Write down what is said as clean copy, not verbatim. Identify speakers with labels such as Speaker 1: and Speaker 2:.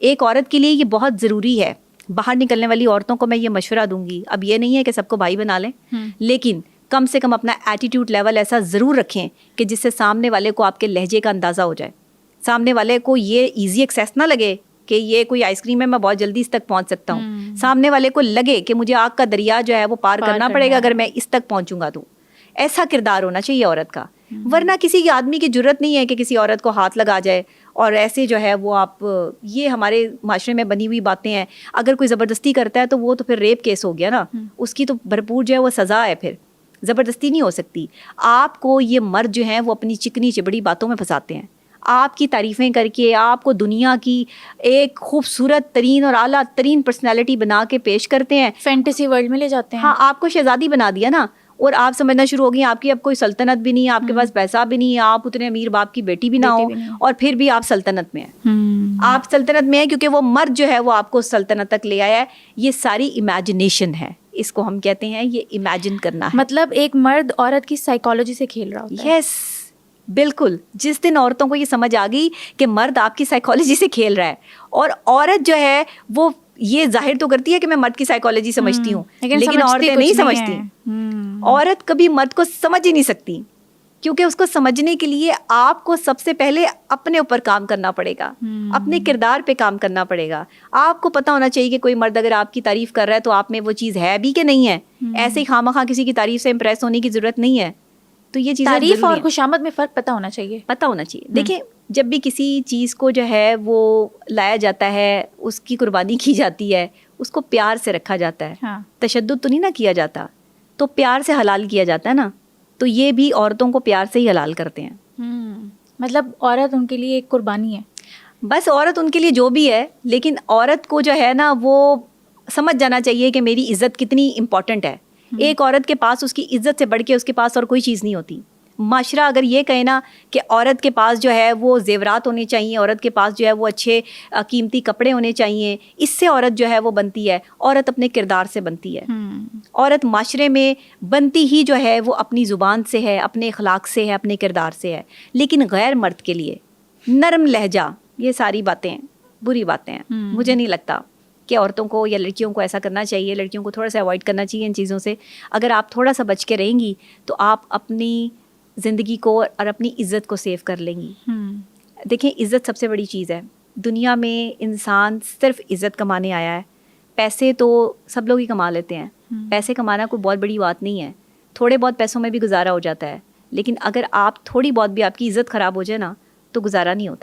Speaker 1: ایک عورت کے لیے یہ بہت ضروری ہے. باہر نکلنے والی عورتوں کو میں یہ مشورہ دوں گی, اب یہ نہیں ہے کہ سب کو بھائی بنا لیں, لیکن کم سے کم اپنا ایٹیٹیوڈ لیول ایسا ضرور رکھیں کہ جس سے سامنے والے کو آپ کے لہجے کا اندازہ ہو جائے, سامنے والے کو یہ ایزی ایکسیس نہ لگے کہ یہ کوئی آئس کریم ہے, میں بہت جلدی اس تک پہنچ سکتا ہوں. سامنے والے کو لگے کہ مجھے آگ کا دریا جو ہے وہ پار کرنا پڑے گا اگر میں اس تک پہنچوں گا. تو ایسا کردار ہونا چاہیے عورت کا, ورنہ کسی آدمی کی جرت نہیں ہے کہ کسی عورت کو ہاتھ لگا جائے. اور ایسے جو ہے وہ آپ, یہ ہمارے معاشرے میں بنی ہوئی باتیں ہیں. اگر کوئی زبردستی کرتا ہے تو وہ تو پھر ریپ کیس ہو گیا نا, اس کی تو بھرپور جو ہے وہ سزا ہے, پھر زبردستی نہیں ہو سکتی. آپ کو یہ مرد جو ہیں وہ اپنی چکنی چبڑی باتوں میں پھنساتے ہیں, آپ کی تعریفیں کر کے آپ کو دنیا کی ایک خوبصورت ترین اور اعلیٰ ترین پرسنالٹی بنا کے پیش کرتے ہیں,
Speaker 2: فینٹیسی ورلڈ میں لے جاتے ہیں.
Speaker 1: ہاں, آپ کو شہزادی بنا دیا نا, اور آپ سمجھنا شروع ہو گئی آپ کی اب کوئی سلطنت بھی نہیں ہے, آپ کے پاس پیسہ بھی نہیں ہے, آپ اتنے امیر باپ کی بیٹی بھی نہ ہو, اور پھر بھی آپ سلطنت میں ہیں. آپ سلطنت میں ہیں کیونکہ وہ مرد جو ہے وہ آپ کو سلطنت تک لے آیا ہے. یہ ساری امیجنیشن ہے, اس کو ہم کہتے ہیں یہ امیجن کرنا ہے.
Speaker 2: مطلب ایک مرد عورت کی سائیکالوجی سے کھیل رہا ہوتا ہے.
Speaker 1: یس بالکل. جس دن عورتوں کو یہ سمجھ آ گئی کہ مرد آپ کی سائیکالوجی سے کھیل رہا ہے, اور عورت جو ہے وہ یہ ظاہر تو کرتی ہے کہ میں مرد کی سائیکالوجی سمجھتی ہوں, لیکن عورتیں نہیں سمجھتی. عورت کبھی مرد کو سمجھ ہی نہیں سکتی, کیونکہ اس کو سمجھنے کے لیے آپ کو سب سے پہلے اپنے اوپر کام کرنا پڑے گا, اپنے کردار پہ کام کرنا پڑے گا. آپ کو پتا ہونا چاہیے کہ کوئی مرد اگر آپ کی تعریف کر رہا ہے تو آپ میں وہ چیز ہے بھی کہ نہیں ہے. ایسے ہی خواہ مخواہ کسی کی تعریف سے امپریس ہونے کی ضرورت نہیں ہے. تو یہ چیز
Speaker 2: تعریف اور خوشامد میں فرق پتہ ہونا چاہیے,
Speaker 1: پتہ ہونا چاہیے. دیکھیں, جب بھی کسی چیز کو جو ہے وہ لایا جاتا ہے, اس کی قربانی کی جاتی ہے, اس کو پیار سے رکھا جاتا ہے, تشدد تو نہیں نہ کیا جاتا, تو پیار سے حلال کیا جاتا ہے نا. تو یہ بھی عورتوں کو پیار سے ہی حلال کرتے ہیں.
Speaker 2: مطلب عورت ان کے لیے ایک قربانی ہے.
Speaker 1: بس عورت ان کے لیے جو بھی ہے, لیکن عورت کو جو ہے نا وہ سمجھ جانا چاہیے کہ میری عزت کتنی امپورٹنٹ ہے. ایک عورت کے پاس اس کی عزت سے بڑھ کے اس کے پاس اور کوئی چیز نہیں ہوتی. معاشرہ اگر یہ کہے نا کہ عورت کے پاس جو ہے وہ زیورات ہونے چاہیے, عورت کے پاس جو ہے وہ اچھے قیمتی کپڑے ہونے چاہیے, اس سے عورت جو ہے وہ بنتی ہے. عورت اپنے کردار سے بنتی ہے. عورت معاشرے میں بنتی ہی جو ہے وہ اپنی زبان سے ہے, اپنے اخلاق سے ہے, اپنے کردار سے ہے. لیکن غیر مرد کے لیے نرم لہجہ, یہ ساری باتیں بری باتیں ہیں. مجھے نہیں لگتا کہ عورتوں کو یا لڑکیوں کو ایسا کرنا چاہیے. لڑکیوں کو تھوڑا سا اوائڈ کرنا چاہیے ان چیزوں سے. اگر آپ تھوڑا سا بچ کے رہیں گی تو آپ اپنی زندگی کو اور اپنی عزت کو سیو کر لیں گی. دیکھیں, عزت سب سے بڑی چیز ہے دنیا میں. انسان صرف عزت کمانے آیا ہے. پیسے تو سب لوگ ہی کما لیتے ہیں, پیسے کمانا کوئی بہت بڑی بات نہیں ہے. تھوڑے بہت پیسوں میں بھی گزارا ہو جاتا ہے, لیکن اگر آپ تھوڑی بہت بھی آپ کی عزت خراب ہو جائے نا تو گزارا نہیں ہوتا.